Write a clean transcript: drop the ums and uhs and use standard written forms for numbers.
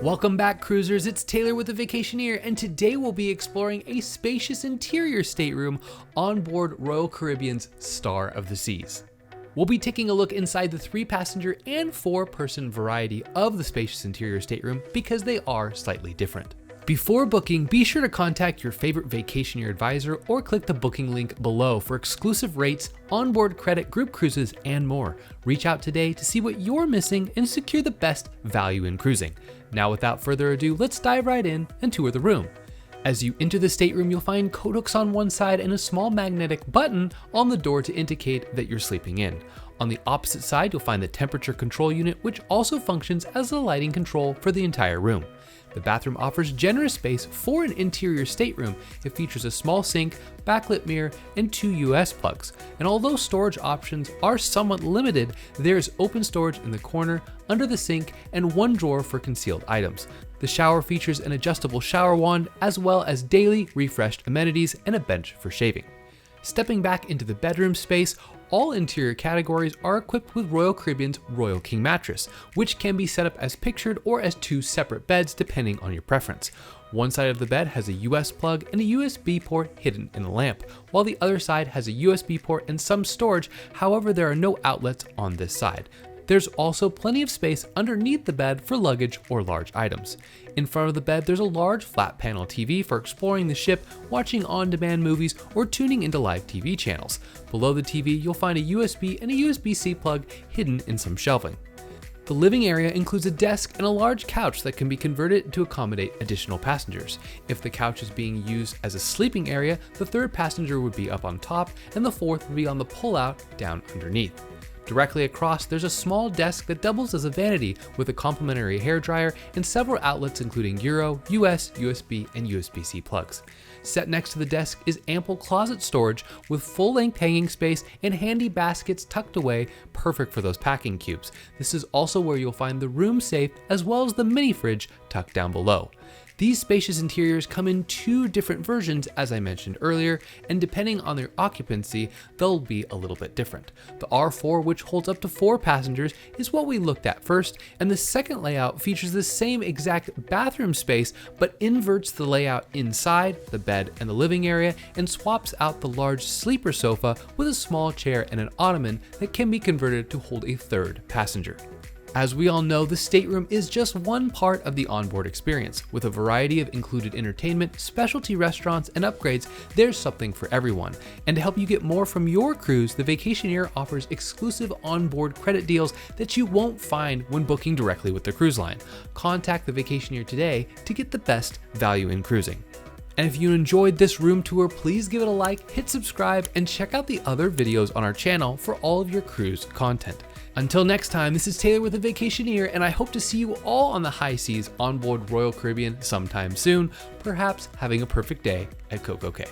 Welcome back, cruisers. It's Taylor with the Vacationeer, and today we'll be exploring a spacious interior stateroom on board Royal Caribbean's Star of the Seas. We'll be taking a look inside the 3-passenger and 4-person variety of the spacious interior stateroom because they are slightly different. Before booking, be sure to contact your favorite Vacationeer advisor or click the booking link below for exclusive rates, onboard credit, group cruises, and more. Reach out today to see what you're missing and secure the best value in cruising. Now, without further ado, let's dive right in and tour the room. As you enter the stateroom, you'll find coat hooks on one side and a small magnetic button on the door to indicate that you're sleeping in. On the opposite side, you'll find the temperature control unit, which also functions as the lighting control for the entire room. The bathroom offers generous space for an interior stateroom. It features a small sink, backlit mirror, and 2 US plugs. And although storage options are somewhat limited, there is open storage in the corner, under the sink, and one drawer for concealed items. The shower features an adjustable shower wand, as well as daily refreshed amenities and a bench for shaving. Stepping back into the bedroom space, all interior categories are equipped with Royal Caribbean's Royal King mattress, which can be set up as pictured or as 2 separate beds depending on your preference. One side of the bed has a US plug and a USB port hidden in the lamp, while the other side has a USB port and some storage. However, there are no outlets on this side. There's also plenty of space underneath the bed for luggage or large items. In front of the bed, there's a large flat panel TV for exploring the ship, watching on-demand movies, or tuning into live TV channels. Below the TV, you'll find a USB and a USB-C plug hidden in some shelving. The living area includes a desk and a large couch that can be converted to accommodate additional passengers. If the couch is being used as a sleeping area, the 3rd passenger would be up on top and the 4th would be on the pullout down underneath. Directly across, there's a small desk that doubles as a vanity with a complimentary hairdryer and several outlets including Euro, US, USB, and USB-C plugs. Set next to the desk is ample closet storage with full-length hanging space and handy baskets tucked away, perfect for those packing cubes. This is also where you'll find the room safe as well as the mini fridge tucked down below. These spacious interiors come in 2 different versions, as I mentioned earlier, and depending on their occupancy, they'll be a little bit different. The R4, which holds up to 4 passengers, is what we looked at first, and the second layout features the same exact bathroom space, but inverts the layout inside the bed and the living area and swaps out the large sleeper sofa with a small chair and an ottoman that can be converted to hold a 3rd passenger. As we all know, the stateroom is just one part of the onboard experience. With a variety of included entertainment, specialty restaurants, and upgrades, there's something for everyone. And to help you get more from your cruise, the Vacationeer offers exclusive onboard credit deals that you won't find when booking directly with the cruise line. Contact the Vacationeer today to get the best value in cruising. And if you enjoyed this room tour, please give it a like, hit subscribe, and check out the other videos on our channel for all of your cruise content. Until next time, this is Taylor with the Vacationeer, and I hope to see you all on the high seas on board Royal Caribbean sometime soon, perhaps having a perfect day at Coco Cay.